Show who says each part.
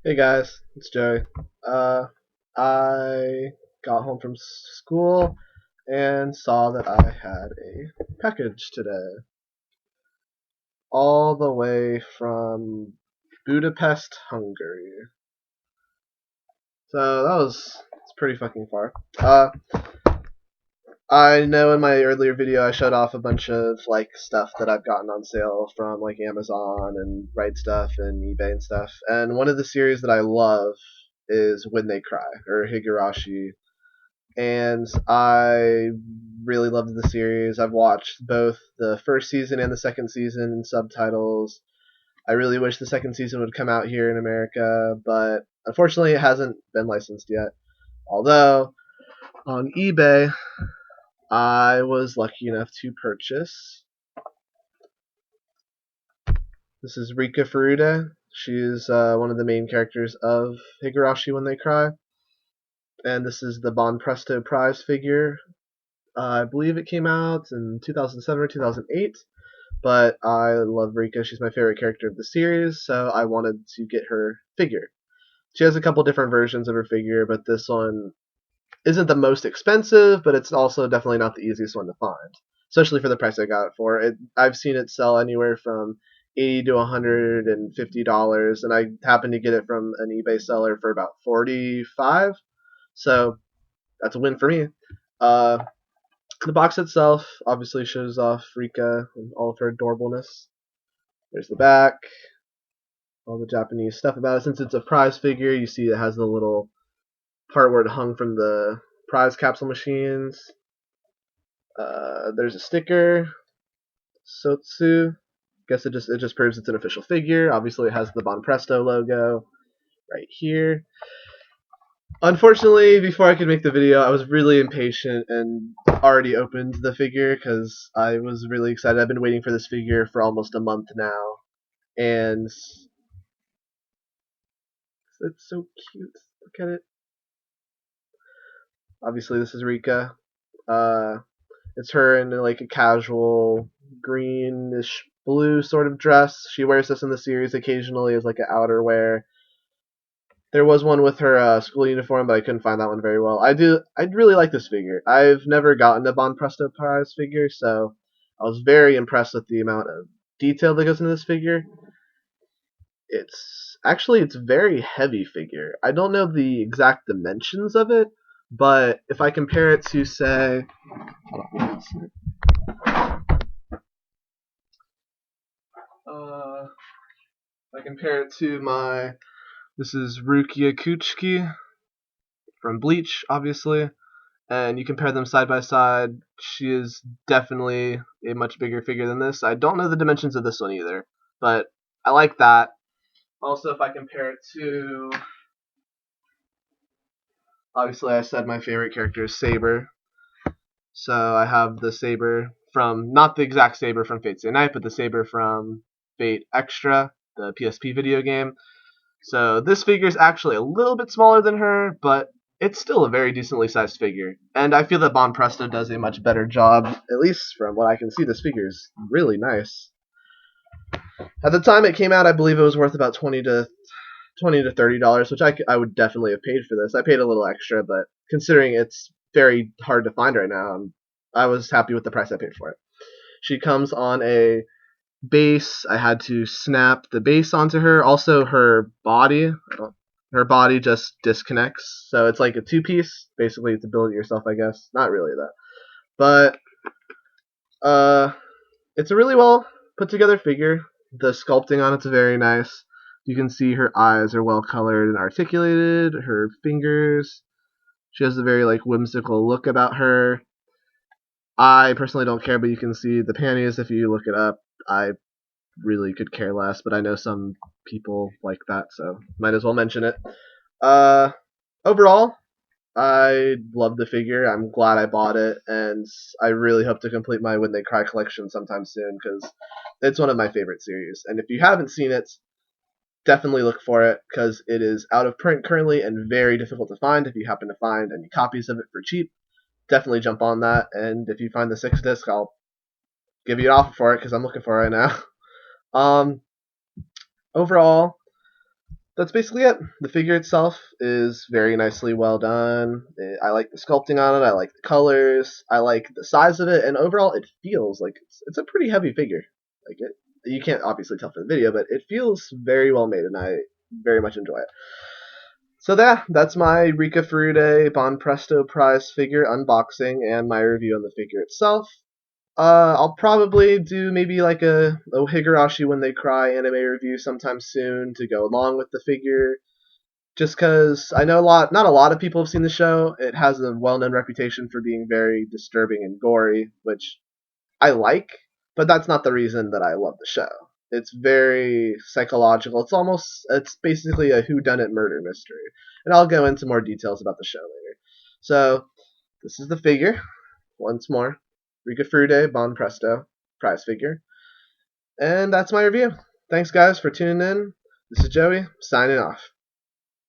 Speaker 1: Hey guys, it's Joey. I got home from school and saw that I had a package today, all the way from Budapest, Hungary. So it's pretty fucking far. I know in my earlier video I showed off a bunch of like stuff that I've gotten on sale from like Amazon and Right Stuff and eBay and stuff. And one of the series that I love is When They Cry or Higurashi, and I really loved the series. I've watched both the first season and the second season in subtitles. I really wish the second season would come out here in America, but unfortunately it hasn't been licensed yet. Although on eBay I was lucky enough to purchase. This is Rika Furude. She's one of the main characters of Higurashi When They Cry, and this is the Banpresto prize figure. I believe it came out in 2007 or 2008, but I love Rika. She's my favorite character of the series, so I wanted to get her figure. She has a couple different versions of her figure, but this one isn't the most expensive, but it's also definitely not the easiest one to find, especially for the price I got it for. I've seen it sell anywhere from $80 to $150, and I happened to get it from an eBay seller for about $45. So that's a win for me. Uh, the box itself obviously shows off Rika and all of her adorableness. There's the back, all the Japanese stuff about it. Since it's a prize figure, you see it has the little part where it hung from the prize capsule machines. There's a sticker, Sotsu. Guess it just proves it's an official figure. Obviously, it has the Banpresto logo right here. Unfortunately, before I could make the video, I was really impatient and already opened the figure because I was really excited. I've been waiting for this figure for almost a month now, and it's so cute. Look at it. Obviously, this is Rika. Uh, it's her in like a casual greenish blue sort of dress. She wears this in the series occasionally as like an outerwear. There was one with her school uniform, but I couldn't find that one very well. I'd really like this figure. I've never gotten a Banpresto prize figure, so I was very impressed with the amount of detail that goes into this figure. It's very heavy figure. I don't know the exact dimensions of it, but if I compare it to say, if I compare it to this is Rukia Kuchiki from Bleach, obviously, and you compare them side by side, she is definitely a much bigger figure than this. I don't know the dimensions of this one either, but I like that. Also, if I compare it to, obviously I said my favorite character is Saber, so I have the Saber from, not the exact Saber from Fate Stay Night, but the Saber from Fate Extra, the PSP video game. So this figure is actually a little bit smaller than her, but it's still a very decently sized figure. And I feel that Banpresto does a much better job, at least from what I can see. This figure is really nice. At the time it came out, I believe it was worth about $20 to $30, which I would definitely have paid for this. I paid a little extra, but considering it's very hard to find right now, I was happy with the price I paid for it. She comes on a base. I had to snap the base onto her. Also, her body just disconnects, so it's like a two-piece. Basically, to build it yourself, I guess. Not really that, but it's a really well put together figure. The sculpting on it's very nice. You can see her eyes are well colored and articulated. Her fingers. She has a very like whimsical look about her. I personally don't care, but you can see the panties if you look it up. I really could care less, but I know some people like that, so might as well mention it. Uh, Overall, I love the figure. I'm glad I bought it, and I really hope to complete my When They Cry collection sometime soon because it's one of my favorite series. And if you haven't seen it, definitely look for it because it is out of print currently and very difficult to find. If you happen to find any copies of it for cheap, definitely jump on that. And if you find the 6 disc, I'll give you an offer for it because I'm looking for it right now. Um, Overall, that's basically it. The figure itself is very nicely well done. I like the sculpting on it. I like the colors. I like the size of it, and overall, it feels like it's a pretty heavy figure. Like it, you can't obviously tell from the video, but it feels very well made, and I very much enjoy it. So that's my Rika Furude Banpresto prize figure unboxing and my review on the figure itself. I'll probably do maybe like a Higurashi When They Cry anime review sometime soon to go along with the figure. Just because I know not a lot of people have seen the show. It has a well-known reputation for being very disturbing and gory, which I like, but that's not the reason that I love the show. It's very psychological. It's basically a whodunit murder mystery, and I'll go into more details about the show later. So this is the figure once more, Rika Furude Banpresto prize figure, and that's my review. Thanks guys for tuning in. This is Joey signing off.